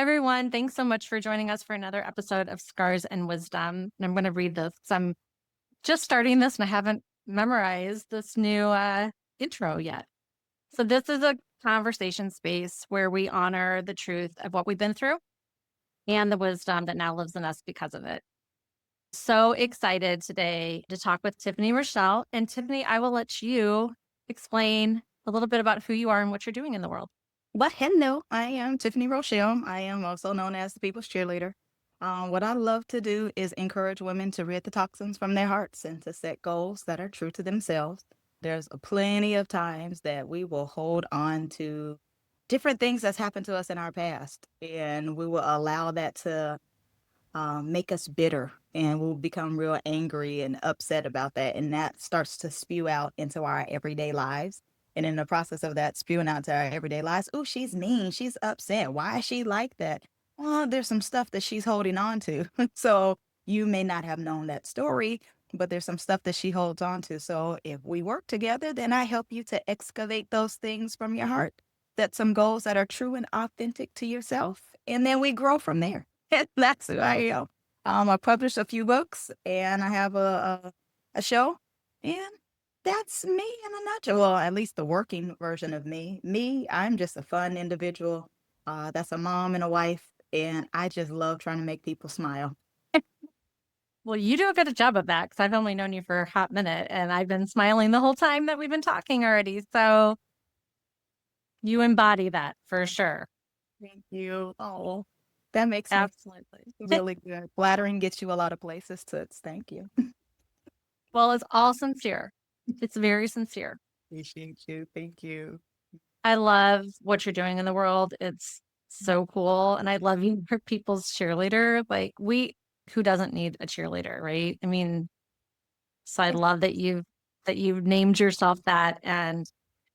Everyone, thanks so much for joining us for another episode of Scars and Wisdom. And I'm going to read this 'cause I'm just starting this and I haven't memorized this new intro yet. So, this is a conversation space where we honor the truth of what we've been through and the wisdom that now lives in us because of it. So excited today to talk with Tiffany Rochelle. And Tiffany, I will let you explain a little bit about who you are and what you're doing in the world. But hello, I am Tiffany Rochelle. I am also known as the People's Cheerleader. What I love to do is encourage women to rid the toxins from their hearts and to set goals that are true to themselves. There's plenty of times that we will hold on to different things that's happened to us in our past, and we will allow that to make us bitter, and we'll become real angry and upset about that. And that starts to spew out into our everyday lives. And in the process of that spewing out to our everyday lives, oh, she's mean. She's upset. Why is she like that? Well, there's some stuff that she's holding on to. So you may not have known that story, but there's some stuff that she holds on to. So if we work together, then I help you to excavate those things from your heart, set some goals that are true and authentic to yourself, and then we grow from there. That's who I am. I published a few books, and I have a show, and that's me in a nutshell. Well, at least the working version of me. Me, I'm just a fun individual. That's a mom and a wife, and I just love trying to make people smile. Well, you do a good job of that because I've only known you for a hot minute and I've been smiling the whole time that we've been talking already. So you embody that for sure. Thank you. Oh, that makes me Absolutely. really good. Flattering gets you a lot of places, Toots. Thank you. Well, it's all sincere. It's very sincere. Appreciate you. Thank you. I love what you're doing in the world. It's so cool. And I love you for people's cheerleader. Like who doesn't need a cheerleader, right? I mean, so I love that you've named yourself that and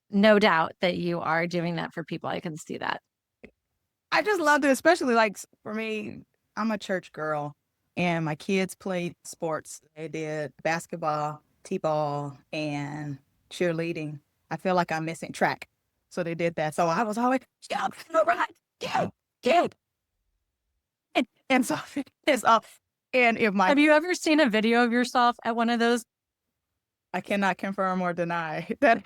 no doubt that you are doing that for people. I can see that. I just loved it, especially for me, I'm a church girl and my kids played sports. They did basketball, t-ball, and cheerleading. I feel like I'm missing track. So they did that. So I was always, yeah, all right, yeah, yeah. And so it's off. And if my, Have you ever seen a video of yourself at one of those? I cannot confirm or deny that.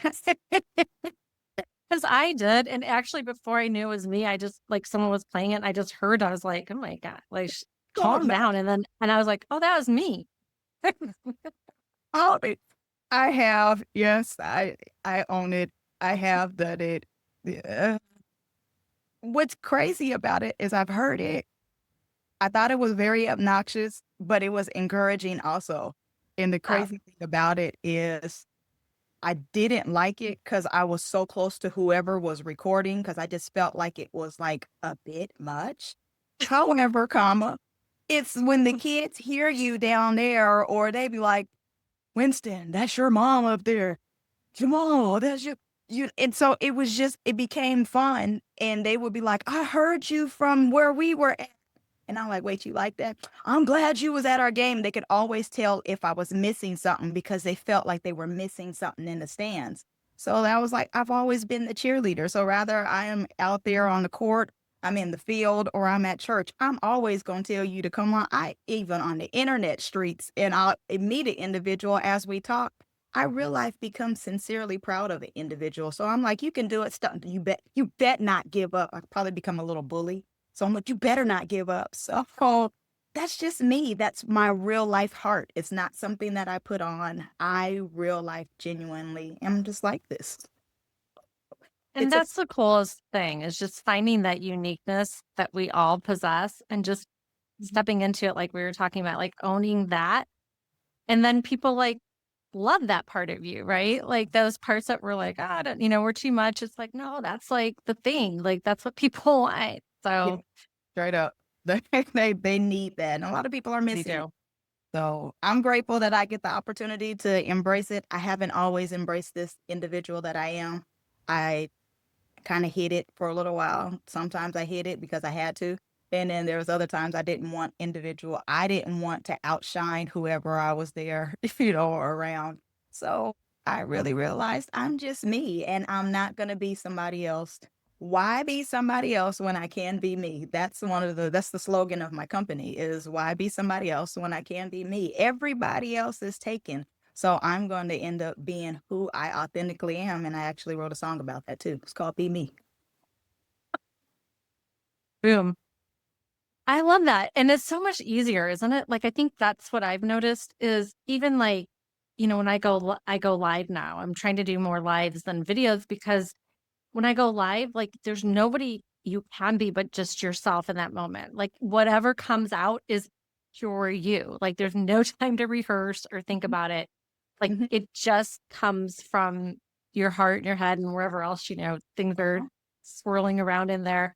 Because I did. And actually, before I knew it was me, I just like someone was playing it. And I just heard, I was like, oh my God, like Oh, calm no. down. And I was like, oh, that was me. Oh, I have, yes, I own it. I have done it. Yeah. What's crazy about it is I've heard it. I thought it was very obnoxious, but it was encouraging also. And the Oh, crazy thing about it is I didn't like it because I was so close to whoever was recording because I just felt like it was like a bit much. However, it's when the kids hear you down there or they be like, Winston, that's your mom up there. Jamal, that's you. And so it was just, it became fun. And they would be like, I heard you from where we were at. And I'm like, wait, you like that? I'm glad you was at our game. They could always tell if I was missing something because they felt like they were missing something in the stands. So I was like, I've always been the cheerleader. So rather I am out there on the court, I'm in the field, or I'm at church. I'm always going to tell you to come on. I even on the internet streets, and I'll meet an individual as we talk. I real life become sincerely proud of the individual. So I'm like, you can do it. Stuff. You bet not give up. I probably become a little bully. So I'm like, you better not give up. So that's just me. That's my real life heart. It's not something that I put on. I real life genuinely am just like this. and It's a that's the coolest thing is just finding that uniqueness that we all possess and just stepping into it like we were talking about, like owning that. And then people like love that part of you, right? Like those parts that were like, ah, we're too much. It's like, no, that's like the thing. Like that's what people want. yeah, So straight up. They need that. And a lot of people are they missing it. do. So I'm grateful that I get the opportunity to embrace it. I haven't always embraced this individual that I am. I kind of hid it for a little while. Sometimes I hid it because I had to. And then there was other times I didn't want individual. I didn't want to outshine whoever I was there, or around. So I really realized I'm just me and I'm not going to be somebody else. Why be somebody else when I can be me? That's the slogan of my company is why be somebody else when I can be me? Everybody else is taken. So I'm going to end up being who I authentically am. And I actually wrote a song about that too. It's called Be Me. Boom. I love that. And it's so much easier, isn't it? Like I think that's what I've noticed is even like, when I go live now, I'm trying to do more lives than videos because when I go live, like there's nobody you can be but just yourself in that moment. Like whatever comes out is pure you. Like there's no time to rehearse or think about it. Like Mhm. it just comes from your heart and your head and wherever else, things are Uh-huh. swirling around in there.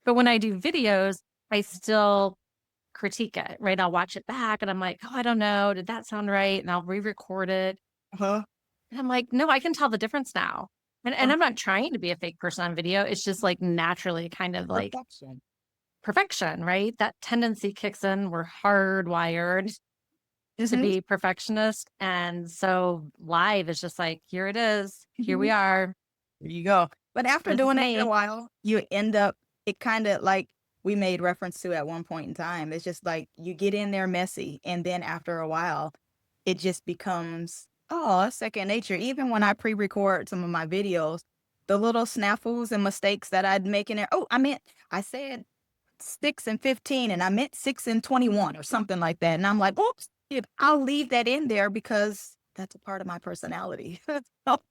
But when I do videos, I still critique it, right? I'll watch it back and I'm like, oh, I don't know. Did that sound right? And I'll re-record it. Uh-huh. And I'm like, no, I can tell the difference now. And Uh, I'm not trying to be a fake person on video. It's just like naturally kind of like Perfection. perfection, right? That tendency kicks in. We're hardwired to Mhm. be perfectionist. And so live is just like, here it is. Here we Mhm. are. There you go. But after This is doing it for a me. while, you end up, it kind of like we made reference to at one point in time. It's just like you get in there messy. And then after a while, it just becomes, oh, second nature. Even when I pre record some of my videos, the little snafus and mistakes that I'd make in there. Oh, I said 6 and 15 and I meant 6 and 21 or something like that. And I'm like, oops, I'll leave that in there because that's a part of my personality.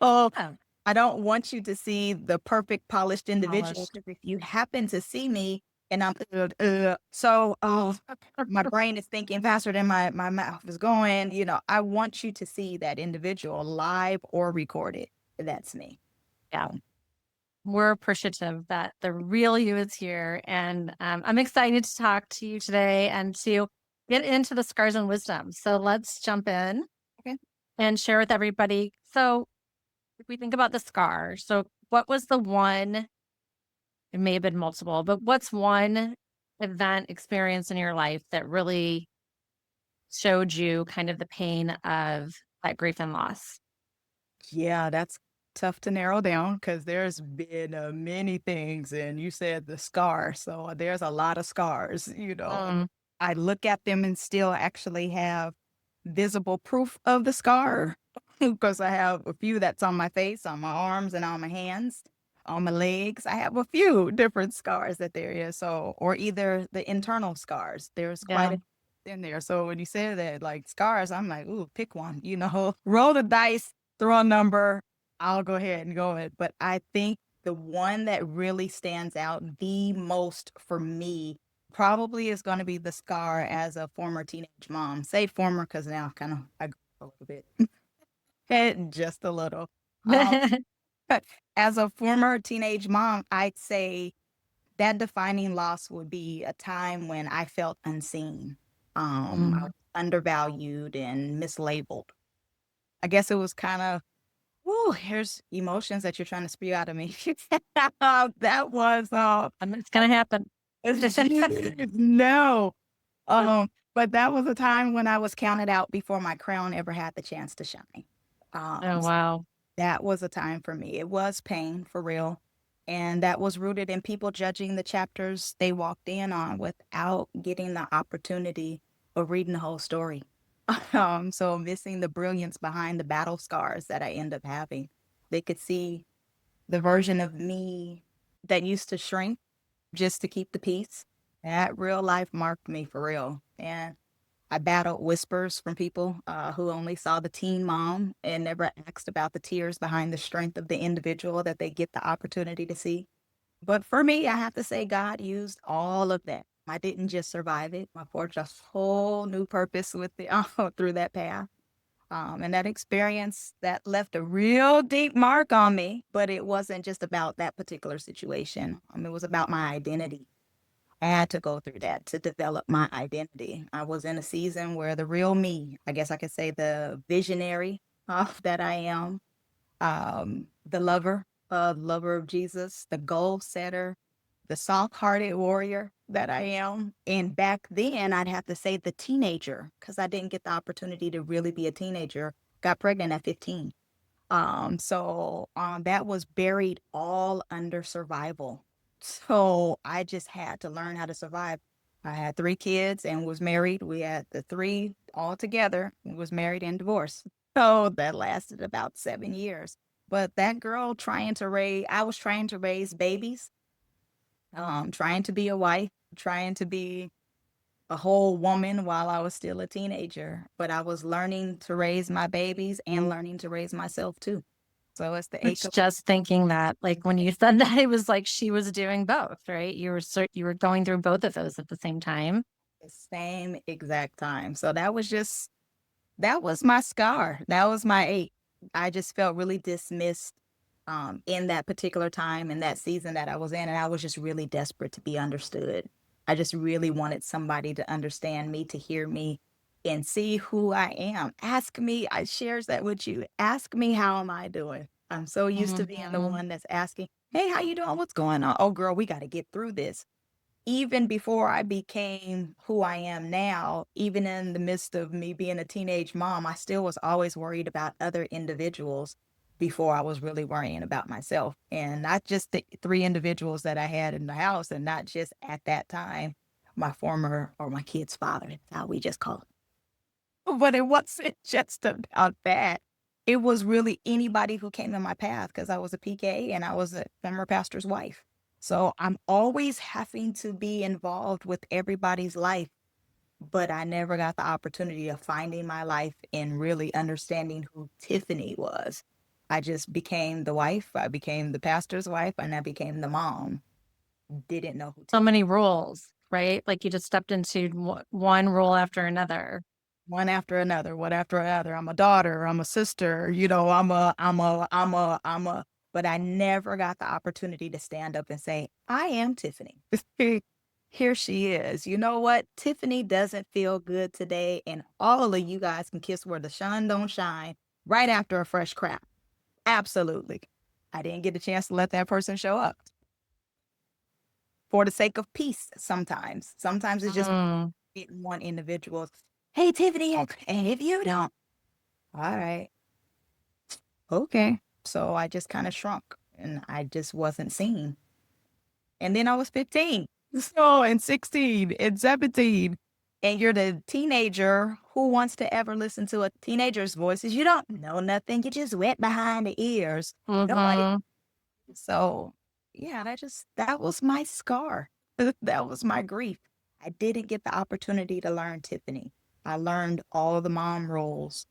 Oh, Yeah, I don't want you to see the perfect polished individual. polished. 'Cause if you happen to see me and I'm oh, my brain is thinking faster than my mouth is going. I want you to see that individual live or recorded. That's me. Yeah. So, We're appreciative that the real you is here. And I'm excited to talk to you today and to get into the scars and wisdom. So let's jump in okay. and share with everybody. So if we think about the scar, so what was the one, it may have been multiple, but what's one event experience in your life that really showed you kind of the pain of that grief and loss? Yeah, that's tough to narrow down because there's been many things, and you said the scar. So there's a lot of scars. Mm, I look at them and still actually have visible proof of the scar because I have a few that's on my face, on my arms, and on my hands, on my legs. I have a few different scars that there is. So, or either the internal scars. There's quite yeah. a in there. So when you say that, like scars, I'm like, ooh, pick one, roll the dice, throw a number. I'll go ahead and go it. But I think the one that really stands out the most for me probably is gonna be the scar as a former teenage mom. Say former because now I grew up a little bit. Just a little. Um, as a former teenage mom, I'd say that defining loss would be a time when I felt unseen. I was Mm. undervalued and mislabeled. I guess it was kind of, woo, here's emotions that you're trying to spew out of me. That was It's going to happen. no. But that was a time when I was counted out before my crown ever had the chance to shine. Oh, So wow. that was a time for me. It was pain for real. And that was rooted in people judging the chapters they walked in on without getting the opportunity of reading the whole story. So missing the brilliance behind the battle scars that I end up having. They could see the version of me that used to shrink just to keep the peace. That real life marked me for real. And I battled whispers from people who only saw the teen mom and never asked about the tears behind the strength of the individual that they get the opportunity to see. But for me, I have to say, God used all of that. I didn't just survive it. I forged a whole new purpose with the through that path. And that experience that left a real deep mark on me. But it wasn't just about that particular situation. It was about my identity. I had to go through that to develop my identity. I was in a season where the real me, I guess I could say the visionary that I am, the lover of Jesus, the goal setter, the soft-hearted warrior that I am. And back then, I'd have to say the teenager because I didn't get the opportunity to really be a teenager. Got pregnant at 15. That was buried all under survival. So I just had to learn how to survive. I had 3 kids and was married. We had the 3 all together, was married and divorced. So that lasted about 7 years. But that girl I was trying to raise babies, trying to be a wife, trying to be a whole woman while I was still a teenager. But I was learning to raise my babies and learning to raise myself too. So it's the I ache was of just thinking that, like when you said that, it was like she was doing both, right? You were going through both of those at the same time. the same exact time. So that was my scar. That was my ache. I just felt really dismissed in that particular time, in that season that I was in. And I was just really desperate to be understood. I just really wanted somebody to understand me, to hear me and see who I am. Ask me, I shares that with you. Ask me, how am I doing? I'm so used to being the Mhm. one that's asking, hey, how you doing? What's going on? Oh, girl, we got to get through this. Even before I became who I am now, even in the midst of me being a teenage mom, I still was always worried about other individuals before I was really worrying about myself. And not just the 3 individuals that I had in the house, and not just at that time, my former or my kid's father. That's how we just call it. But it wasn't just about that. It was really anybody who came in my path because I was a PK and I was a former pastor's wife. So I'm always having to be involved with everybody's life, but I never got the opportunity of finding my life and really understanding who Tiffany was. I just became the wife, I became the pastor's wife, and I became the mom. Didn't know who So Tiffany. many rules, right? Like you just stepped into one rule after another. One after another, one after another. I'm a daughter, I'm a sister, but I never got the opportunity to stand up and say, I am Tiffany. Here she is. You know what? Tiffany doesn't feel good today, and all of you guys can kiss where the sun don't shine right after a fresh crap. Absolutely. I didn't get a chance to let that person show up for the sake of peace sometimes. Sometimes it's just Mm. getting one individual. Hey, Tiffany, and if you don't, all right. Okay. So I just kind of shrunk and I just wasn't seen. And then I was 15. So, and 16 and 17. And you're the teenager who wants to ever listen to a teenager's voices. You don't know nothing. You're just wet behind the ears. Nobody. Hmm. So, yeah, that was my scar. That was my grief. I didn't get the opportunity to learn Tiffany. I learned all of the mom roles,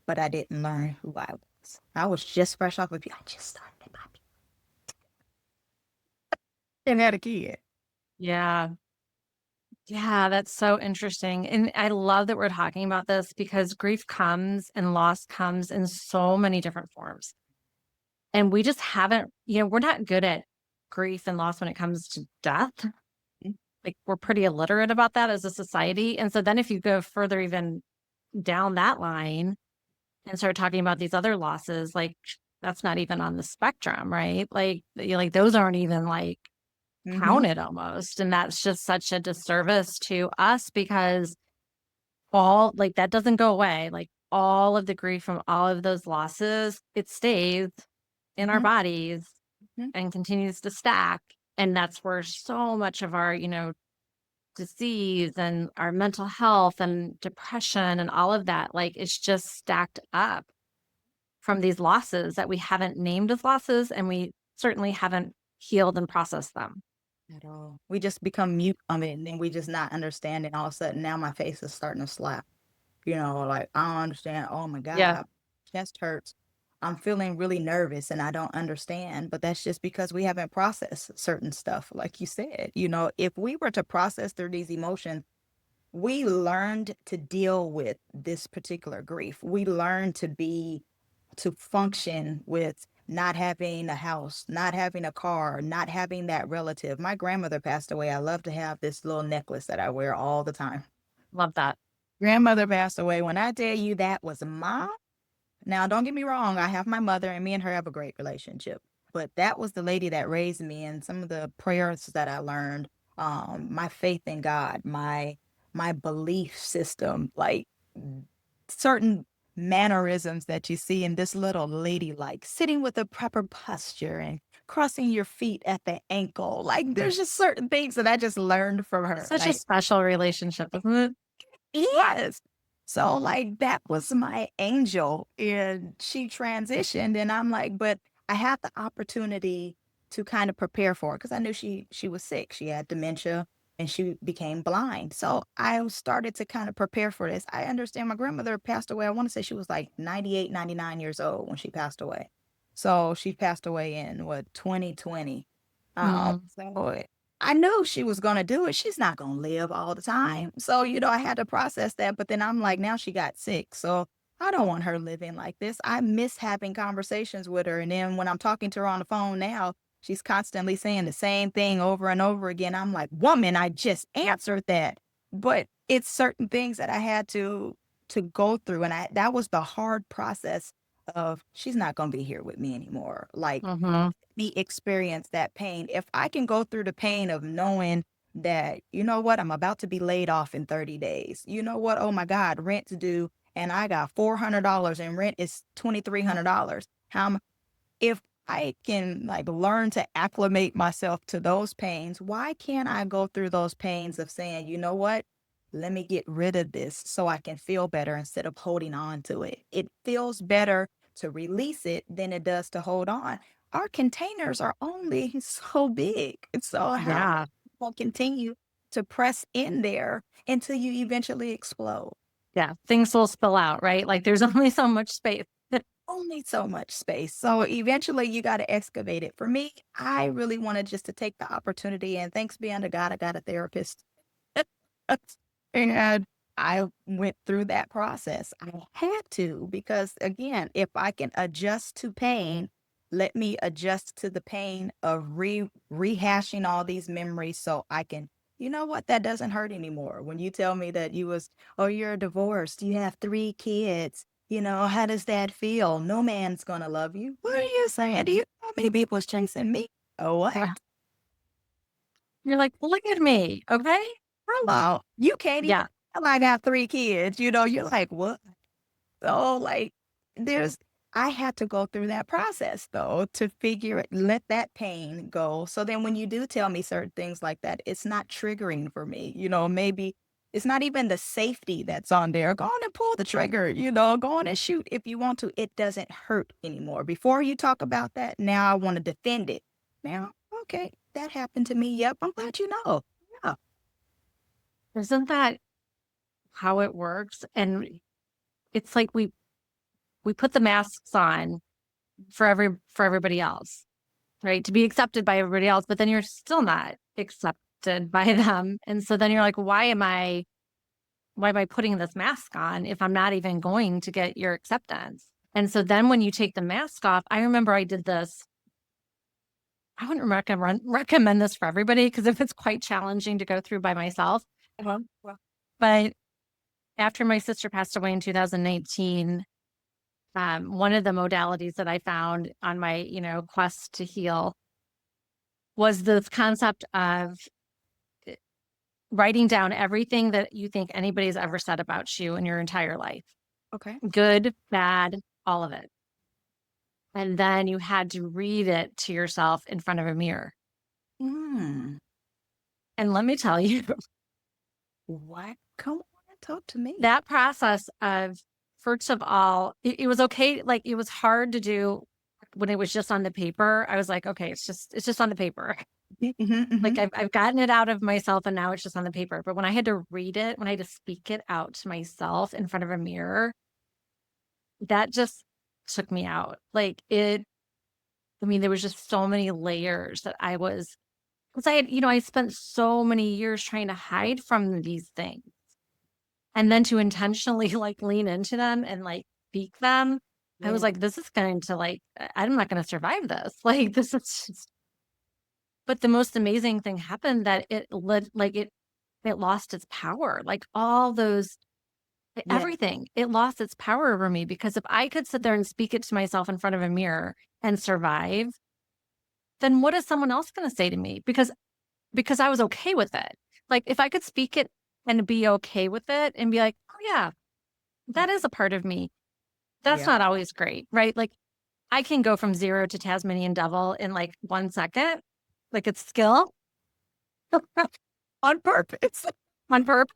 but I didn't learn who I was. I was just fresh off of you. I just started my and had a kid. Yeah. Yeah, that's so interesting. And I love that we're talking about this because grief comes and loss comes in so many different forms. And we just haven't, we're not good at grief and loss when it comes to death. Like we're pretty illiterate about that as a society. And so then if you go further even down that line and start talking about these other losses, like that's not even on the spectrum, right? Like like those aren't even like Mm-hmm. counted almost. And that's just such a disservice to us because all like that doesn't go away. Like all of the grief from all of those losses, it stays in our Mm-hmm. bodies Mm-hmm. and continues to stack. And that's where so much of our, disease and our mental health and depression and all of that, like it's just stacked up from these losses that we haven't named as losses and we certainly haven't healed and processed them. At all. We just become mute of it and then we just not understand it. All of a sudden now my face is starting to slap. Like I don't understand. Oh my God, Yeah. my chest hurts. I'm feeling really nervous and I don't understand, but that's just because we haven't processed certain stuff. Like you said, if we were to process through these emotions, we learned to deal with this particular grief. We learned to function with not having a house, not having a car, not having that relative. My grandmother passed away. I love to have this little necklace that I wear all the time. Love that. Grandmother passed away. When I tell you that was mom, now don't get me wrong, I have my mother and me and her have a great relationship. But that was the lady that raised me and some of the prayers that I learned, my faith in God, my belief system, like certain mannerisms that you see in this little lady, like sitting with a proper posture and crossing your feet at the ankle. Like there's just certain things that I just learned from her. Such a Like, special relationship, isn't it? yes. So like that was my angel and she transitioned and I'm like, but I had the opportunity to kind of prepare for it because I knew she was sick. She had dementia and she became blind. So I started to kind of prepare for this. I understand my grandmother passed away. I want to say she was like 98, 99 years old when she passed away. So she passed away in what 2020. Mm, So I knew she was gonna do it. She's not gonna live all the time. So, I had to process that, but then I'm like, now she got sick. So I don't want her living like this. I miss having conversations with her. And then when I'm talking to her on the phone now, she's constantly saying the same thing over and over again. I'm like, woman, I just answered that. But it's certain things that I had to go through. And that was the hard process of she's not gonna be here with me anymore. Like hmm. me experience that pain. If I can go through the pain of knowing that, you know what, I'm about to be laid off in 30 days. You know what? Oh my God, rent's due and I got $400 and rent is $2,300. If I can like learn to acclimate myself to those pains, why can't I go through those pains of saying, you know what? Let me get rid of this so I can feel better instead of holding on to it. It feels better to release it than it does to hold on. Our containers are only so big. And so how Yeah. will continue to press in there until you eventually explode? Yeah. Things will spill out, right? Like there's only so much space. Only so much space. So eventually you got to excavate it. For me, I really wanted just to take the opportunity and thanks be unto God, I got a therapist. And I went through that process. I had to because again, if I can adjust to pain, let me adjust to the pain of rehashing all these memories so I can, you know what, that doesn't hurt anymore. When you tell me that oh, you're divorced, you have 3 kids, how does that feel? No man's gonna love you. What are you saying? Do you know how many people is chasing me? Oh, what? Yeah. You're like, look at me. Okay. Hello. You can't even Yeah. tell I got 3 kids, you're like, what? So, like, there's I had to go through that process though to figure it, let that pain go. So then when you do tell me certain things like that, it's not triggering for me. Maybe it's not even the safety that's on there. Go on and pull the trigger, go on and shoot if you want to. It doesn't hurt anymore. Before you talk about that, now I want to defend it. Now, okay, that happened to me. Yep, I'm glad you know. Yeah. Isn't that how it works? And it's like we put the masks on for everybody else, right? To be accepted by everybody else, but then you're still not accepted by them. And so then you're like, why am I putting this mask on if I'm not even going to get your acceptance? And so then when you take the mask off, I remember I did this. I wouldn't recommend this for everybody because if it's quite challenging to go through by myself. Well, But after my sister passed away in 2019, one of the modalities that I found on my, quest to heal was this concept of writing down everything that you think anybody's ever said about you in your entire life, okay. good, bad, all of it. And then you had to read it to yourself in front of a mirror. Mm. And let me tell you, What? Come on, talk to me. that process of, first of all, it was okay. Like it was hard to do when it was just on the paper. I was like, okay, it's just on the paper. Mhm, Like mhm. I've gotten it out of myself and now it's just on the paper. But when I had to read it, when I had to speak it out to myself in front of a mirror, that just took me out. I mean, there was just so many layers that because I spent so many years trying to hide from these things. And then to intentionally like lean into them and like speak them, I was Yeah. like, this is going to I'm not going to survive this. Like, this is just, but the most amazing thing happened that it lost its power. Like all those, Yeah. everything, it lost its power over me because if I could sit there and speak it to myself in front of a mirror and survive, then what is someone else going to say to me? Because I was okay with it. Like if I could speak it and be okay with it and be like, oh yeah, that is a part of me. That's Yeah. not always great, right? Like I can go from 0 to Tasmanian devil in like 1 second. Like it's skill On purpose. on purpose.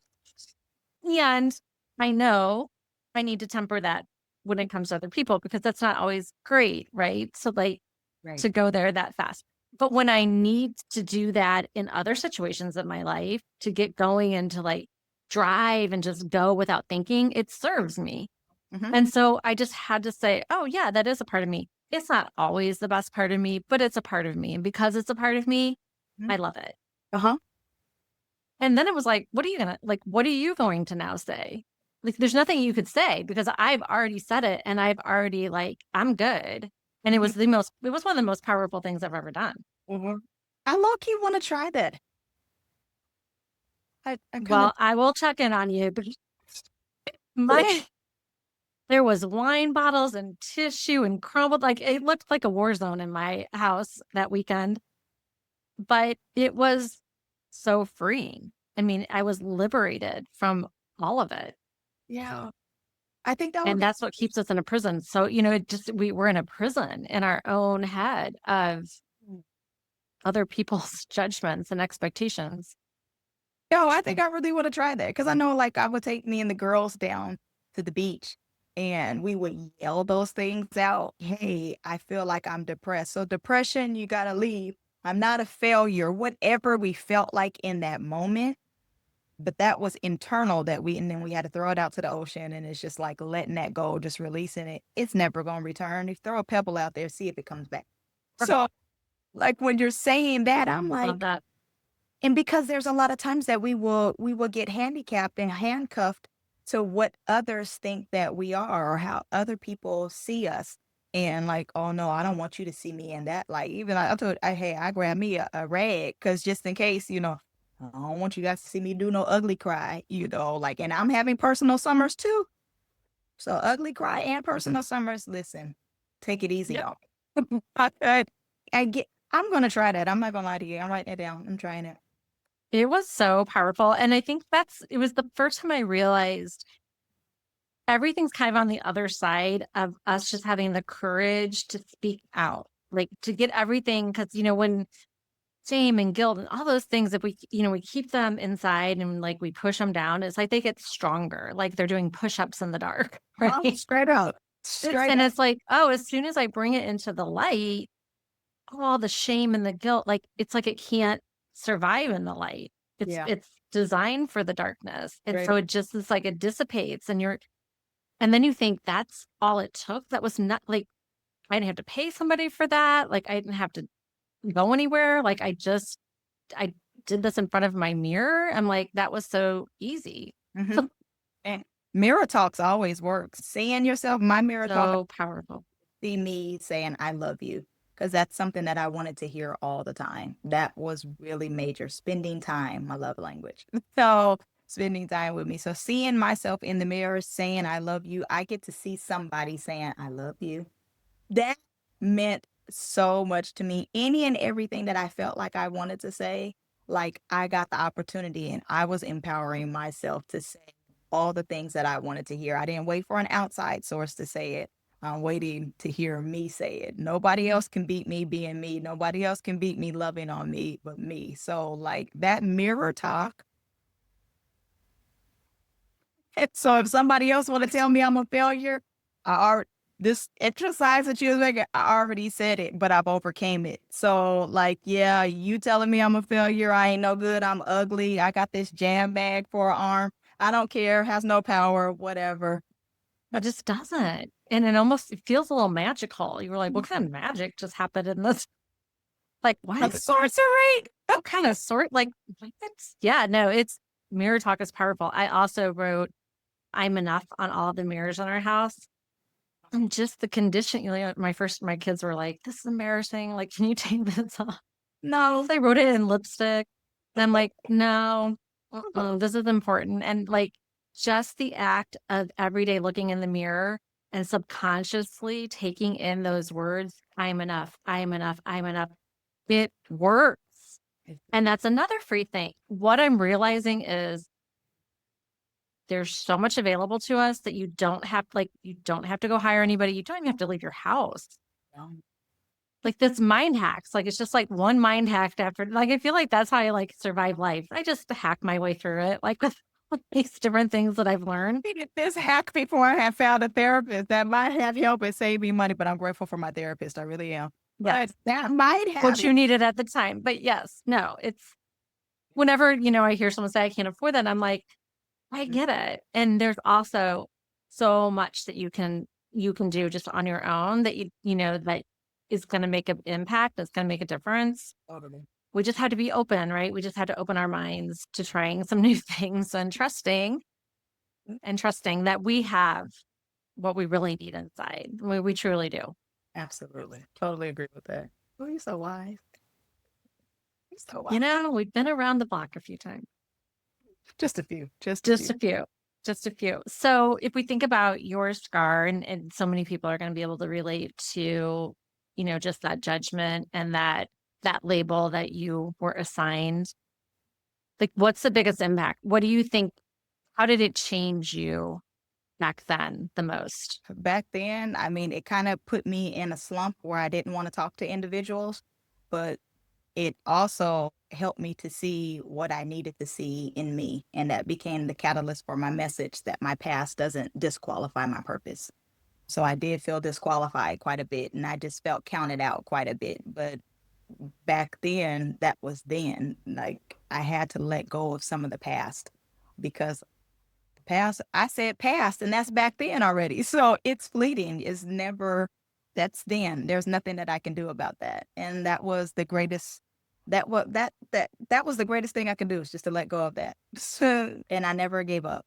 And I know I need to temper that when it comes to other people because that's not always great, right? So like Right. to go there that fast. But when I need to do that in other situations of my life to get going and to like drive and just go without thinking, it serves me. Mhm. And so I just had to say, oh, yeah, that is a part of me. It's not always the best part of me, but it's a part of me. And because it's a part of me, Mhm. I love it. Uh-huh. And then it was like, what are you going to now say? Like, there's nothing you could say because I've already said it and I've already, like, I'm good. And Mhm. it was one of the most powerful things I've ever done. Mhm. I low-key wanna try that. I kinda Well, I will check in on you, but my, there was wine bottles and tissue and crumbled, like, it looked like a war zone in my house that weekend, but it was so freeing. I mean, I was liberated from all of it. Yeah. I think that would And be that's what keeps us in a prison. So, it just we're in a prison in our own head of other people's judgments and expectations. Yo, I think I really wanna try that because I know, like, I would take me and the girls down to the beach, and we would yell those things out. "Hey, I feel like I'm depressed." So depression, you gotta leave. I'm not a failure, whatever we felt like in that moment, but that was internal that we and then we had to throw it out to the ocean, and it's just like letting that go, just releasing it. It's never gonna return. If throw a pebble out there, see if it comes back. Right. So, like, when you're saying that, I'm Love like, that. and because there's a lot of times that we will get handicapped and handcuffed to what others think that we are or how other people see us. And like, oh no, I don't want you to see me in that light. Even I told, hey, I grabbed me a rag because just in case, I don't want you guys to see me do no ugly cry, like, and I'm having personal summers too. So ugly cry and personal summers. Listen, take it easy Yep. on me. I'm gonna try that. I'm not gonna lie to you. I'm writing it down. I'm trying it. It was so powerful. And I think it was the first time I realized everything's kind of on the other side of us just having the courage to speak out, like to get everything. Cause, when shame and guilt and all those things, if we keep them inside and like we push them down, it's like they get stronger, like they're doing push ups in the dark, Huh? right? Straight up. Straight And up. it's like, oh, as soon as I bring it into the light, all the shame and the guilt, like it's like it can't survive in the light. Yeah. It's designed for the darkness. And Straight so up. it just is like it dissipates and then you think that's all it took. That was not like I didn't have to pay somebody for that. Like I didn't have to go anywhere. Like I did this in front of my mirror. I'm like, that was so easy. Mhm. And mirror talks always works. Seeing yourself, my mirror talk, So powerful. see me saying, I love you. Because that's something that I wanted to hear all the time. That was really major. Spending time, my love language. So, spending time with me. So, seeing myself in the mirror saying, I love you, I get to see somebody saying, I love you. That meant so much to me. Any and everything that I felt like I wanted to say, like I got the opportunity and I was empowering myself to say all the things that I wanted to hear. I didn't wait for an outside source to say it. I'm waiting to hear me say it. Nobody else can beat me being me. Nobody else can beat me loving on me but me. So like that mirror talk. And so if somebody else want to tell me I'm a failure, I already this exercise that you was making, I already said it, but I've overcame it. So like, yeah, you telling me I'm a failure, I ain't no good, I'm ugly, I got this jam bag for an arm. I don't care, has no power, whatever. It just doesn't. And it feels a little magical. You were like, what kind of magic just happened in this? Like, A what? sorcery. What kind of sort? Like, what? Yeah, no, it's mirror talk is powerful. I also wrote, I'm enough on all the mirrors in our house. And just the condition, my kids were like, this is embarrassing. Like, can you take this off? No. So I wrote it in lipstick. And I'm like, no, this is important. And like, just the act of every day looking in the mirror and subconsciously taking in those words, I'm enough, I'm enough, I'm enough. It works. And that's another free thing. What I'm realizing is there's so much available to us that you don't have to go hire anybody. You don't even have to leave your house. Um, Like this mind hacks, like it's just like one mind hack after like I feel like that's how I like survive life. I just hack my way through it, like with these different things that I've learned. Needed this hack before I have found a therapist that might have helped and save me money, but I'm grateful for my therapist. I really am. But Yes. that might What have you it. needed at the time. But yes, no, it's whenever, I hear someone say I can't afford that, I'm like, I get it. And there's also so much that you can do just on your own that that is going to make an impact, that's going to make a difference. Totally. We just had to be open, right? We just had to open our minds to trying some new things and trusting that we have what we really need inside. We truly do. Absolutely. Totally agree with that. Oh, you're so wise. You're so wise. We've been around the block a few times. Just a few. Just a Just few. a few. Just a few. So if we think about your scar, and so many people are going to be able to relate to, just that judgment and that label that you were assigned. Like, what's the biggest impact? What do you think? How did it change you back then the most? Back then, I mean, it kind of put me in a slump where I didn't want to talk to individuals, but it also helped me to see what I needed to see in me. And that became the catalyst for my message that my past doesn't disqualify my purpose. So I did feel disqualified quite a bit and I just felt counted out quite a bit. But back then, that was then. Like I had to let go of some of the past because past, I said past, and that's back then already. So it's fleeting. It's never, that's then. There's nothing that I can do about that. And that was the greatest, that was the greatest thing I could do is just to let go of that. So, and I never gave up.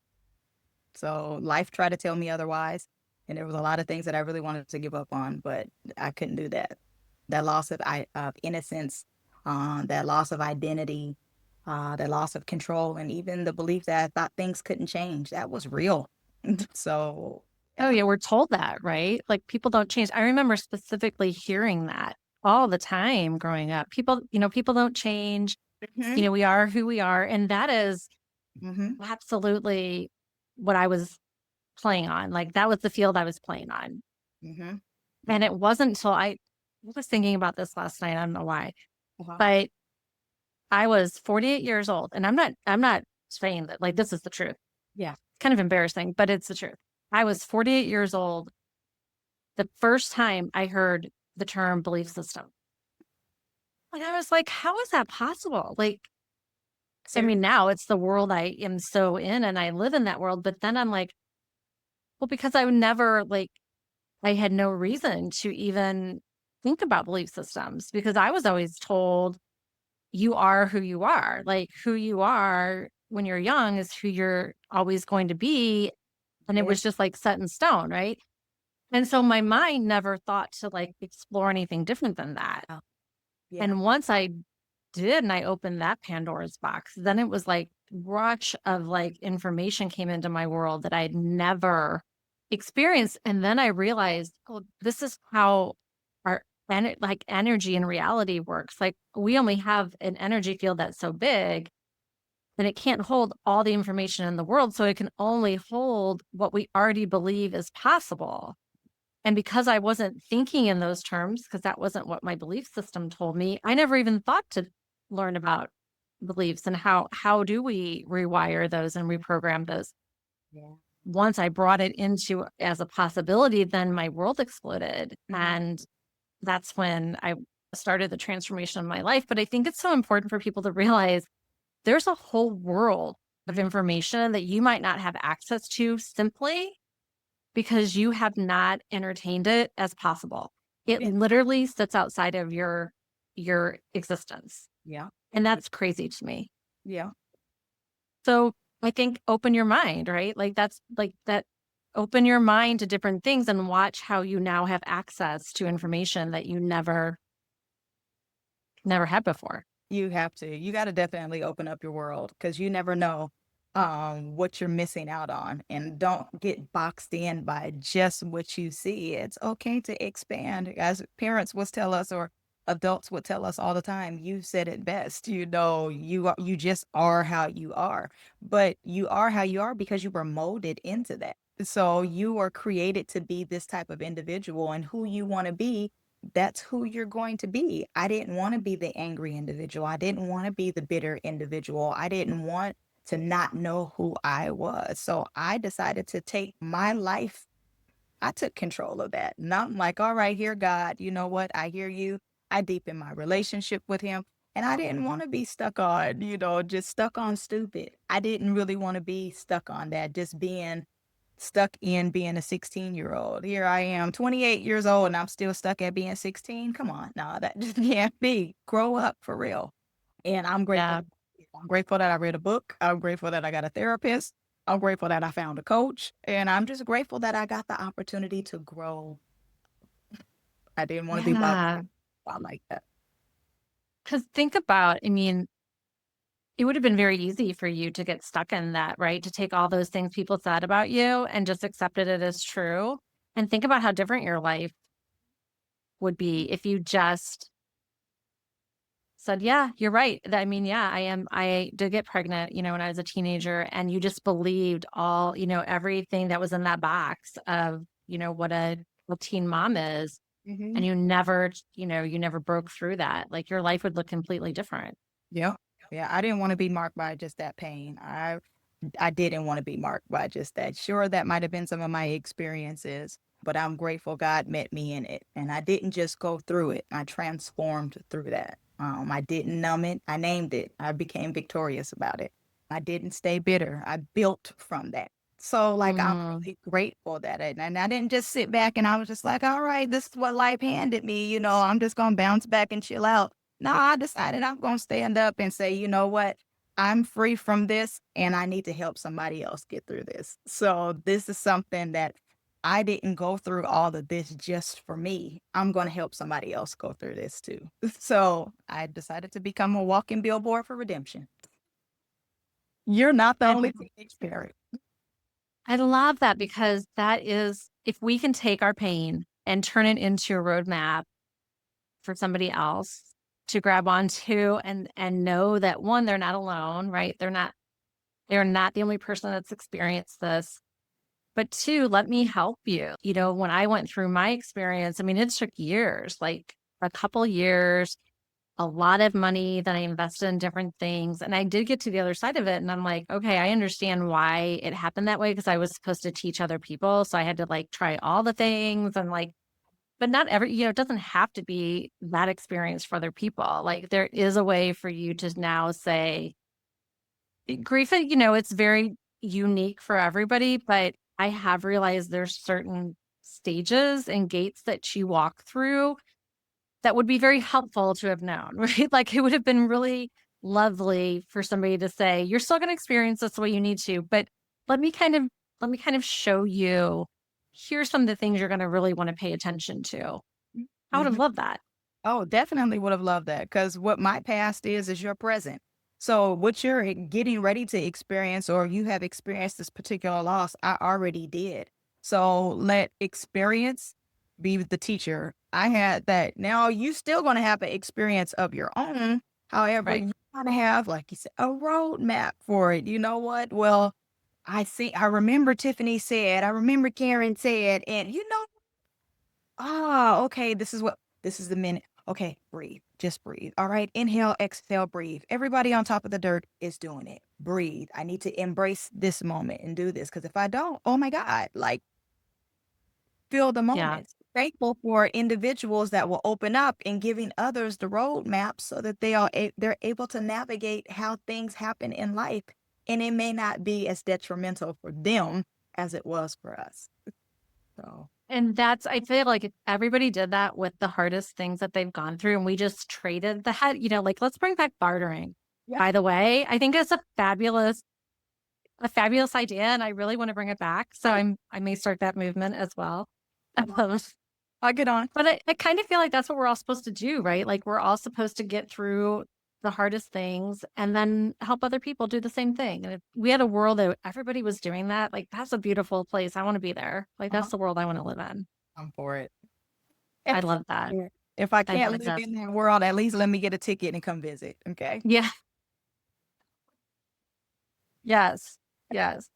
So life tried to tell me otherwise. And there was a lot of things that I really wanted to give up on, but I couldn't do that. That loss of innocence, that loss of identity, the loss of control, and even the belief that I thought things couldn't change. That was real. So, Oh yeah. yeah, we're told that, right? Like people don't change. I remember specifically hearing that all the time growing up. People don't change. Hmm. We are who we are. And that is Hmm. absolutely what I was playing on. Like that was the field I was playing on. Hmm. And it wasn't until I was thinking about this last night. I don't know why, Uh-huh. but I was 48 years old and I'm not saying that like this is the truth. Yeah. It's kind of embarrassing, but it's the truth. I was 48 years old the first time I heard the term belief system. And I was like, how is that possible? Like, I Seriously. mean, now it's the world I am so in and I live in that world. But then I'm like, well, because I would never like, I had no reason to even think about belief systems because I was always told you are who you are. Like, who you are when you're young is who you're always going to be. And it Yeah. was just like set in stone. Right. And so my mind never thought to like explore anything different than that. Yeah. And once I did and I opened that Pandora's box, then it was like rush of like information came into my world that I'd never experienced. And then I realized, oh, this is how our like energy and reality works. Like we only have an energy field that's so big and it can't hold all the information in the world. So it can only hold what we already believe is possible. And because I wasn't thinking in those terms, because that wasn't what my belief system told me, I never even thought to learn about beliefs and how do we rewire those and reprogram those. Yeah. Once I brought it into as a possibility, then my world exploded. Hmm. And that's when I started the transformation of my life. But I think it's so important for people to realize there's a whole world of information that you might not have access to simply because you have not entertained it as possible. It Yeah. literally sits outside of your existence. Yeah. And that's crazy to me. Yeah. So I think open your mind, right? Like that's like that open your mind to different things and watch how you now have access to information that you never had before. You have to. You got to definitely open up your world because you never know what you're missing out on. And don't get boxed in by just what you see. It's okay to expand. As parents was tell us, or adults would tell us all the time, you said it best, you just are how you are. But you are how you are because you were molded into that. So you were created to be this type of individual, and who you want to be, that's who you're going to be. I didn't want to be the angry individual. I didn't want to be the bitter individual. I didn't want to not know who I was. So I decided to take my life. I took control of that. And I'm like, all right, here, God, you know what? I hear you. I deepened my relationship with him. And I didn't want to be stuck on, just stuck on stupid. I didn't really want to be stuck on that, just being stuck in being a 16-year-old. Here I am, 28 years old, and I'm still stuck at being 16. Come on. No, that just can't be. Grow up for real. And I'm grateful. Yeah. I'm grateful that I read a book. I'm grateful that I got a therapist. I'm grateful that I found a coach. And I'm just grateful that I got the opportunity to grow. I didn't want to be bothered Yeah. by like that. Because think about, I mean, it would have been very easy for you to get stuck in that, right? To take all those things people said about you and just accepted it as true. And think about how different your life would be if you just said, yeah, you're right. I mean, yeah, I did get pregnant, when I was a teenager, and you just believed all, everything that was in that box of, what a teen mom is. Hmm. And you never broke through that. Like your life would look completely different. Yeah. Yeah. I didn't want to be marked by just that pain. I didn't want to be marked by just that. Sure, that might have been some of my experiences, but I'm grateful God met me in it. And I didn't just go through it. I transformed through that. I didn't numb it. I named it. I became victorious about it. I didn't stay bitter. I built from that. So like I'm Mm, really grateful that and I didn't just sit back and I was just like, all right, this is what life handed me. I'm just gonna bounce back and chill out. No, I decided I'm gonna stand up and say, you know what? I'm free from this and I need to help somebody else get through this. So this is something that I didn't go through all of this just for me. I'm going to help somebody else go through this too. So I decided to become a walking billboard for redemption. You're not the I only teenage parent. I love that because that is if we can take our pain and turn it into a roadmap for somebody else to grab onto and know that one, they're not alone, right? They're not the only person that's experienced this. But two, let me help you. When I went through my experience, I mean, it took years, like a couple years, a lot of money that I invested in different things. And I did get to the other side of it. And I'm like, okay, I understand why it happened that way because I was supposed to teach other people. So I had to like try all the things and like, but not every, it doesn't have to be that experience for other people. Like there is a way for you to now say, grief, it's very unique for everybody, but I have realized there's certain stages and gates that you walk through that would be very helpful to have known, right? Like it would have been really lovely for somebody to say, you're still going to experience this the way you need to, but let me kind of let me kind of show you here's some of the things you're going to really want to pay attention to. I would have Mhm. loved that. Oh, definitely would have loved that because what my past is your present. So what you're getting ready to experience or you have experienced this particular loss, I already did. So let experience be the teacher. I had that. Now you still going to have an experience of your own. However, Right. you want to have, like you said, a roadmap for it. You know what? Well, I remember Tiffany said, I remember Karen said, and okay, this is the minute. Okay, breathe. Just breathe. All right. Inhale, exhale, breathe. Everybody on top of the dirt is doing it. Breathe. I need to embrace this moment and do this. Because if I don't, oh my God, like feel the Yeah. moments. Thankful for individuals that will open up and giving others the roadmap so that they're able to navigate how things happen in life. And it may not be as detrimental for them as it was for us. So And I feel like if everybody did that with the hardest things that they've gone through and we just traded that, like let's bring back bartering. yeah. By the way, I think it's a fabulous idea and I really want to bring it back. So I may start that movement as well. Um, I'll get on. but I kind of feel like that's what we're all supposed to do, right? Like we're all supposed to get through the hardest things and then help other people do the same thing. And if we had a world that everybody was doing that, like that's a beautiful place. I want to be there. Like Uh-huh. that's the world I want to live in. I'm for it. I Yes. love that. Yeah. If I I can't love live this. in that world, at least let me get a ticket and come visit, okay? Yeah. Yes. Yes.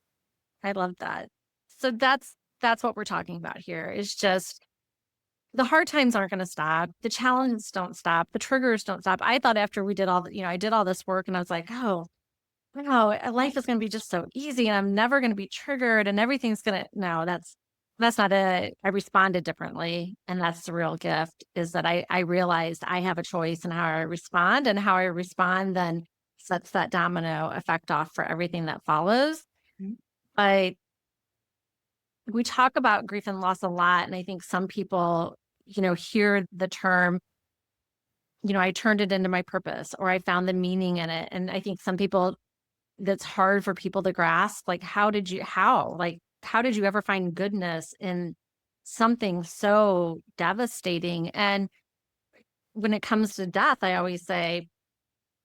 I love that. So that's what we're talking about here is just the hard times aren't going to stop. The challenges don't stop. The triggers don't stop. I thought after we did all the, I did all this work and I was like, oh, wow, life is going to be just so easy and I'm never going to be triggered and everything's going to, no, that's not it. I responded differently. And that's the real gift is that I realized I have a choice in how I respond and how I respond then sets that domino effect off for everything that follows. Mhm. But we talk about grief and loss a lot. And I think some people, hear the term, I turned it into my purpose or I found the meaning in it. And I think some people, that's hard for people to grasp. Like, how did you ever find goodness in something so devastating? And when it comes to death, I always say,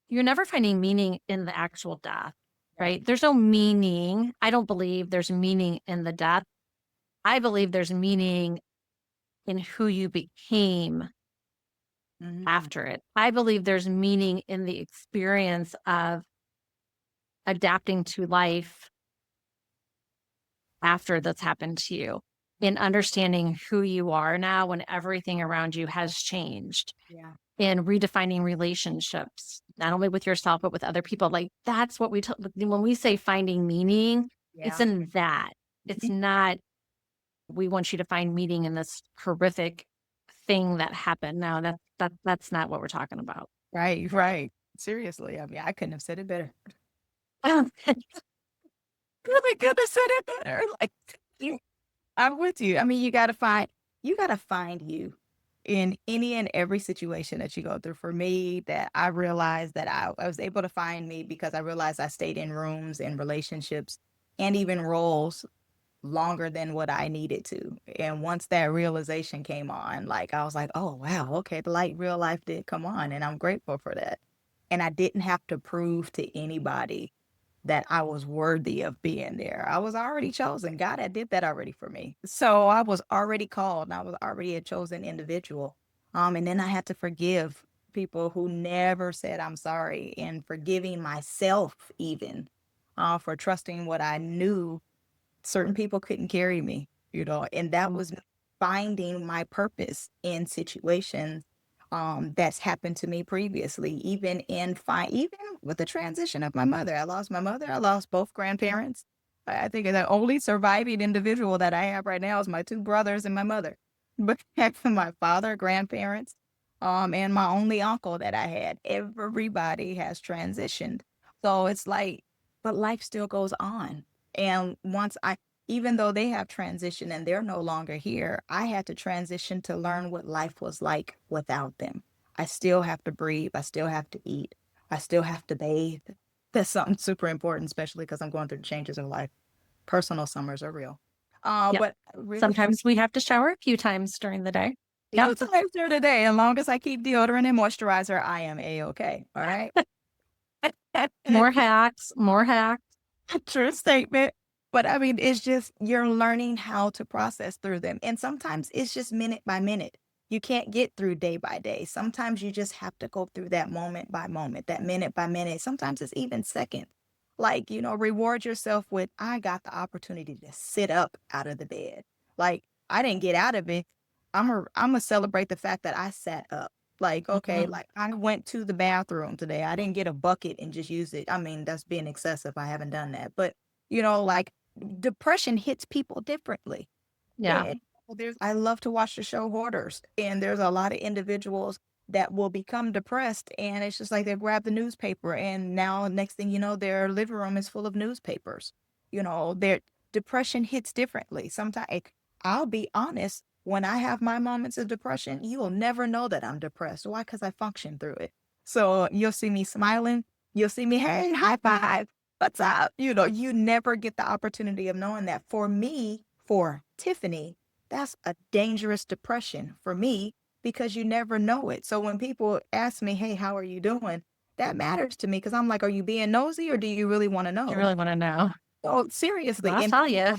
you're never finding meaning in the actual death, Yeah. right? There's no meaning. I don't believe there's meaning in the death. I believe there's meaning in who you became Mhm. after it. I believe there's meaning in the experience of adapting to life after that's happened to you, in understanding who you are now when everything around you has changed, Yeah. in redefining relationships, not only with yourself, but with other people. Like that's what when we say finding meaning, it's Yeah. in that. It's Mhm. not, we want you to find meaning in this horrific thing that happened. No, that's not what we're talking about. Right, right. Seriously, I mean, I couldn't have said it better. Really could have said it better. Like, you I'm with you. I mean, you gotta find you in any and every situation that you go through. For me, that I realized that I was able to find me because I realized I stayed in rooms and relationships and even roles longer than what I needed to. And once that realization came on, like I was like, oh wow, okay, the light real life did come on. And I'm grateful for that. And I didn't have to prove to anybody that I was worthy of being there. I was already chosen. God had did that already for me. So I was already called and I was already a chosen individual. And then I had to forgive people who never said I'm sorry and forgiving myself even for trusting what I knew certain people couldn't carry me, and that was me finding my purpose in situations that's happened to me previously, even with the transition of my mother. I lost my mother, I lost both grandparents. I think the only surviving individual that I have right now is my two brothers and my mother. But my father, grandparents, and my only uncle that I had. Everybody has transitioned. So it's like, but life still goes on. And even though they have transitioned and they're no longer here, I had to transition to learn what life was like without them. I still have to breathe. I still have to eat. I still have to bathe. That's something super important, especially because I'm going through the changes of life. Personal summers are real. Yep. But really, Sometimes we have to shower a few times during the day. Yep. few times during the day, as long as I keep deodorant and moisturizer, I am a-okay. All right. More hacks, more hacks. True statement. But I mean, it's just you're learning how to process through them. And sometimes it's just minute by minute. You can't get through day by day. Sometimes you just have to go through that moment by moment, that minute by minute. Sometimes it's even seconds. Like, reward yourself with, I got the opportunity to sit up out of the bed. Like, I didn't get out of it. I'm gonna celebrate the fact that I sat up. Like, okay, Mhm. like I went to the bathroom today. I didn't get a bucket and just use it. I mean, that's being excessive. I haven't done that. But, like depression hits people differently. Yeah. And I love to watch the show Hoarders, and there's a lot of individuals that will become depressed, and it's just like they grab the newspaper, and now next thing you know, their living room is full of newspapers. Their depression hits differently. Sometimes I'll be honest, when I have my moments of depression, you will never know that I'm depressed. Why? Because I function through it. So you'll see me smiling. You'll see me, hey, high five. What's up? You never get the opportunity of knowing that. For me, for Tiffany, that's a dangerous depression for me because you never know it. So when people ask me, hey, how are you doing? That matters to me because I'm like, are you being nosy or do you really want to You know? really want to know. Oh, Well, seriously. I'll And tell you.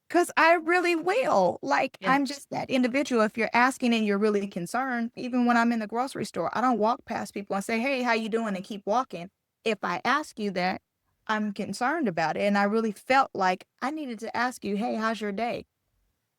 Because I really will. Like, Yeah. I'm just that individual. If you're asking and you're really concerned, even when I'm in the grocery store, I don't walk past people and say, "Hey, how you doing?" and keep walking. If I ask you that, I'm concerned about it. And I really felt like I needed to ask you, "Hey, how's your day?"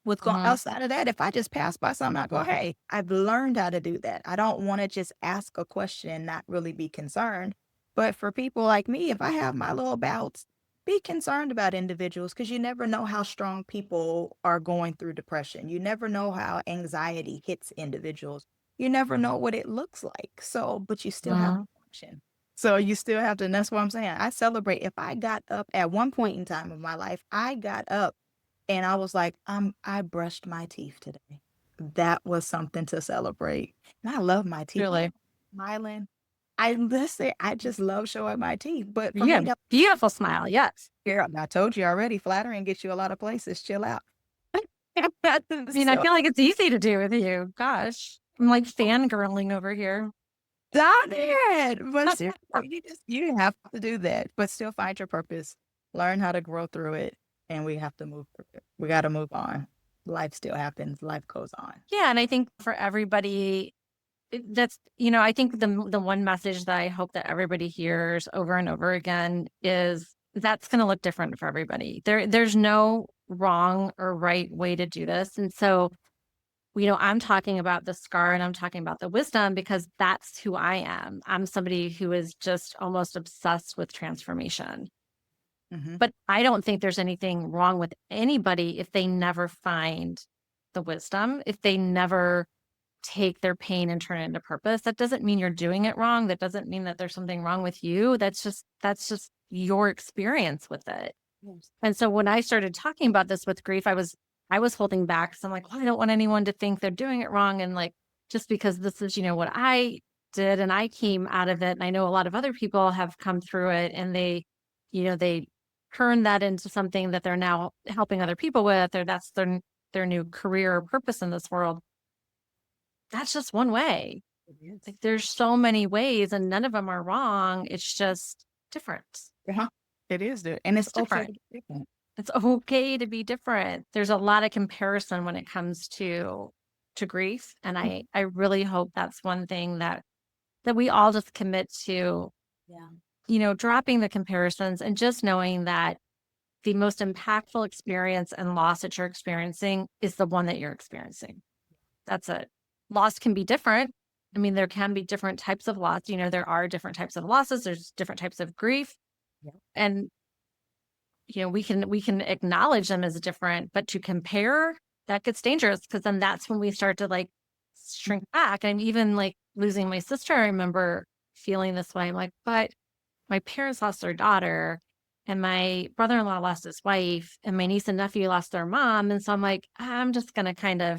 What's going Mhm. outside of that, if I just pass by something, I go, "Hey," I've learned how to do that. I don't wanna just ask a question and not really be concerned. But for people like me, if I have my little bouts, be concerned about individuals because you never know how strong people are going through depression. You never know how anxiety hits individuals. You never know what it looks like. So, but you still have to Mhm. function. So you still have to, and that's what I'm saying. I celebrate if I got up at one point in time of my life, I got up and I was like, I brushed my teeth today. That was something to celebrate. And I love my teeth. I'm Truly. smiling. I listen, I just love showing my teeth. But for You me, have that beautiful smile, yes. yeah, I told you already, flattering gets you a lot of places. Chill out. I mean, I So feel like it's easy to do with you. Gosh. I'm like fangirling over here. stop it. But seriously, you have to do that, but still find your purpose. Learn how to grow through it. And we have to move through it. We got to move on. Life still happens. Life goes on. Yeah, and I think for everybody, that's I think the one message that I hope that everybody hears over and over again is that's going to look different for everybody. There's no wrong or right way to do this. And so, I'm talking about the scar and I'm talking about the wisdom because that's who I am. I'm somebody who is just almost obsessed with transformation. Mhm. But I don't think there's anything wrong with anybody if they never find the wisdom, if they never take their pain and turn it into purpose. That doesn't mean you're doing it wrong. That doesn't mean that there's something wrong with you. That's just your experience with it. Yes. And so when I started talking about this with grief, I was holding back. So I'm like, well, I don't want anyone to think they're doing it wrong. And like, just because this is, what I did and I came out of it. And I know a lot of other people have come through it and they turn that into something that they're now helping other people with, or that's their new career or purpose in this world. That's just one way. It is. Like there's so many ways and none of them are wrong. It's just different. Uh-huh. It is there, and it's It's okay different. to be different. It's okay to be different. There's a lot of comparison when it comes to grief. And Mm, I really hope that's one thing that we all just commit to, yeah. dropping the comparisons and just knowing that the most impactful experience and loss that you're experiencing is the one that you're experiencing. That's it. Loss can be different. I mean, there can be different types of loss. There are different types of losses. There's different types of grief. Yeah. And, we can acknowledge them as different, but to compare, that gets dangerous because then that's when we start to like shrink back. And even like losing my sister, I remember feeling this way. I'm like, but my parents lost their daughter and my brother-in-law lost his wife and my niece and nephew lost their mom. And so I'm like, I'm just going to kind of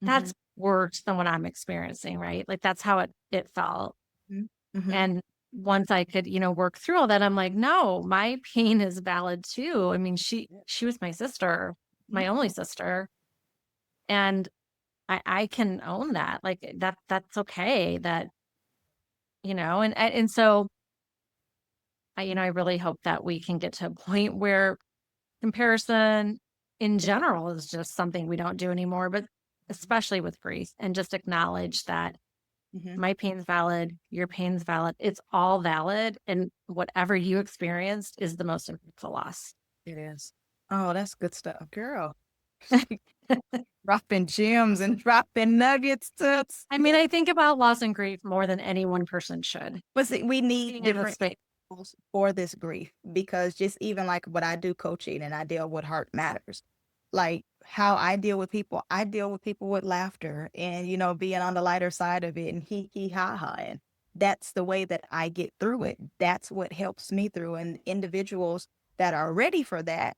Mhm. that's worse than what I'm experiencing, right? Like, that's how it felt, Mhm. Mhm. and once I could, work through all that, I'm like, "No, my pain is valid too." I mean, Yeah. she was my sister, Mhm. my only sister, and I can own that, like, that's okay that and so I really hope that we can get to a point where comparison in general is just something we don't do anymore, but especially with grief, and just acknowledge that Mhm. my pain's valid, your pain's valid. It's all valid. And whatever you experienced is the most impactful loss. It is. Oh, that's good stuff, girl. Dropping gems and dropping nuggets, toots. I mean, I think about loss and grief more than any one person should. But see, we need Being in this different space. tools for this grief because just even like what I do coaching and I deal with heart matters. Like how I deal with people with laughter and, being on the lighter side of it and hee ha ha. And that's the way that I get through it. That's what helps me through. And individuals that are ready for that,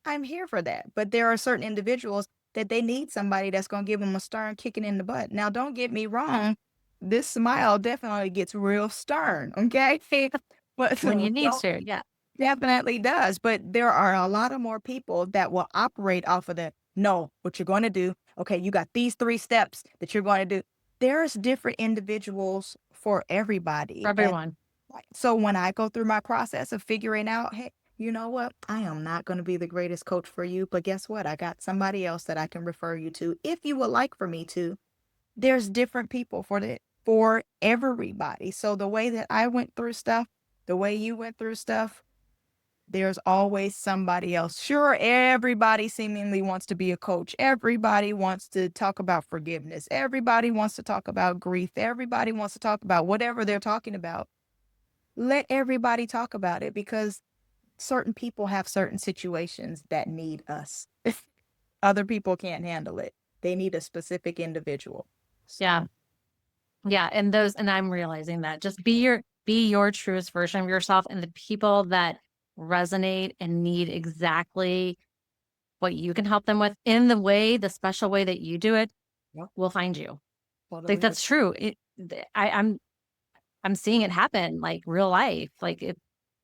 I'm here for that. But there are certain individuals that they need somebody that's going to give them a stern kicking in the butt. Now, don't get me wrong. This smile definitely gets real stern. Okay. But When you need don't to. Yeah. definitely does. But there are a lot of more people that will operate off of the no, what you're going to do. Okay. You got these 3 steps that you're going to do. There's different individuals for For everybody. And everyone. so when I go through my process of figuring out, hey, you know what? I am not going to be the greatest coach for you, but guess what? I got somebody else that I can refer you to if you would like for me to. There's different people for everybody. So the way that I went through stuff, the way you went through stuff, there's always somebody else. Sure, everybody seemingly wants to be a coach. Everybody wants to talk about forgiveness. Everybody wants to talk about grief. Everybody wants to talk about whatever they're talking about. Let everybody talk about it because certain people have certain situations that need us. Other people can't handle it. They need a specific individual. Yeah. So, Yeah. And I'm realizing that just be your truest version of yourself, and the people that resonate and need exactly what you can help them with in the special way that you do it yep, will find you. Like totally. that's true. I'm seeing it happen like real life.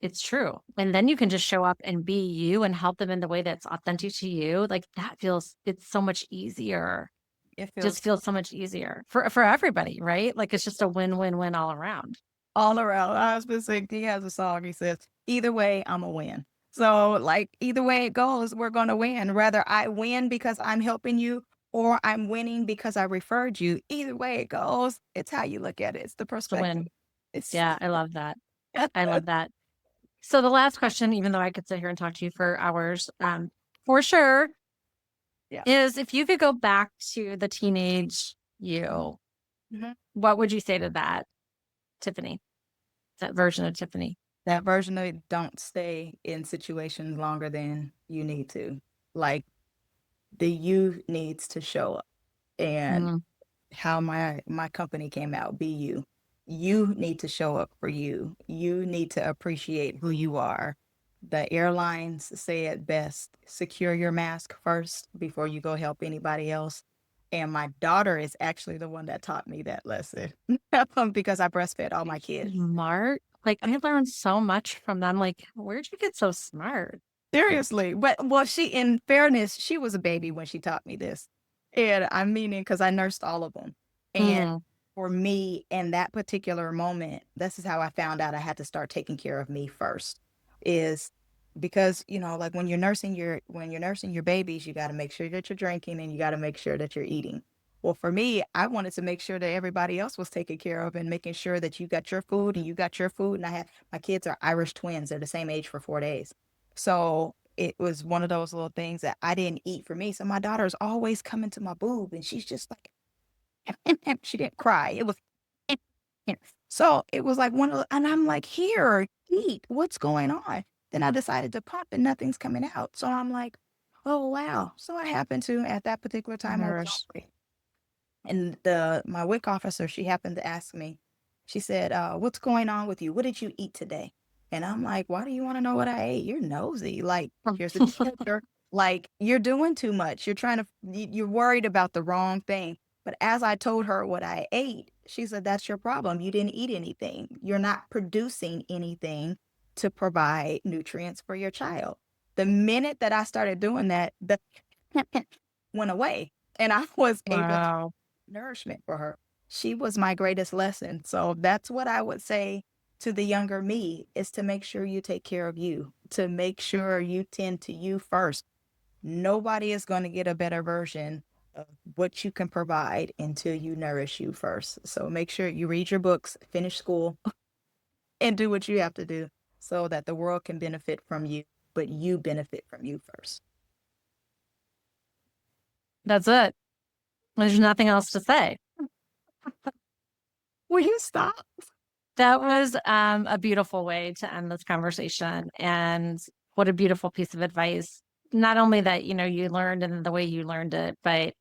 It's true. And then you can just show up and be you and help them in the way that's authentic to you. Like it's so much easier. It Just feels feels so much easier for everybody, right? Like it's just a win-win-win all around. all around. I was been saying he has a song. He says, "Either way, I'm a win." So, like, either way it goes, we're gonna win. Whether I win because I'm helping you or I'm winning because I referred you. Either way it goes, it's how you look at it. It's the It's a perspective. win. It's Yeah, I love that. I love that. So the last question, even though I could sit here and talk to you for hours, for sure, yeah. is if you could go back to the teenage you, Mhm. what would you say to that, Tiffany? That version of Tiffany? That version of it, don't stay in situations longer than you need to. Like the you needs to show up. And Mm, how my company came out, be you. You need to show up for you. You need to appreciate who you are. The airlines say it best, secure your mask first before you go help anybody else. And my daughter is actually the one that taught me that lesson because I breastfed all my kids. smart. Like I learned so much from them. Like, where'd you get so smart? Seriously, but well, she in fairness, she was a baby when she taught me this, and I'm meaning because I nursed all of them, and Mm, for me, in that particular moment, this is how I found out I had to start taking care of me first, is because, like when you're nursing your babies, you gotta make sure that you're drinking and you gotta make sure that you're eating. Well, for me, I wanted to make sure that everybody else was taken care of and making sure that you got your food and you got your food, and I had my kids are Irish twins, they're the same age for 4 days. So it was one of those little things that I didn't eat for me. So my daughter's always coming to my boob and she's just like, she didn't cry. It was, so it was like one of the, and I'm like, here, eat. What's going on? Then I decided to pump and nothing's coming out. So I'm like, oh, wow. So I happened to, at that particular time, I was nourish. hungry. And my WIC officer, she happened to ask me, she said, what's going on with you? What did you eat today? And I'm like, why do you want to know what I ate? You're nosy. Like, here's the picture. Like, you're doing too much. You're worried about the wrong thing. But as I told her what I ate, she said, that's your problem. You didn't eat anything. You're not producing anything to provide nutrients for your child. The minute that I started doing that, the went away. And I was able to Wow. nourishment for her. She was my greatest lesson. So that's what I would say to the younger me is to make sure you take care of you, to make sure you tend to you first. Nobody is going to get a better version of what you can provide until you nourish you first. So make sure you read your books, finish school, and do what you have to do so that the world can benefit from you, but you benefit from you first. That's it. There's nothing else to say. Will you stop? That was a beautiful way to end this conversation. And what a beautiful piece of advice. Not only that, you learned and the way you learned it, but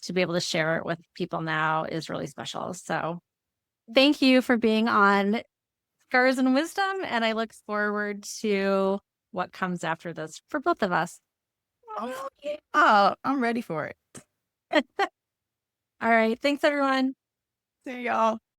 to be able to share it with people now is really special. So thank you for being on Scars and Wisdom. And I look forward to what comes after this for both of us. Oh, yeah. Oh, I'm ready for it. All right. Thanks, everyone. See y'all.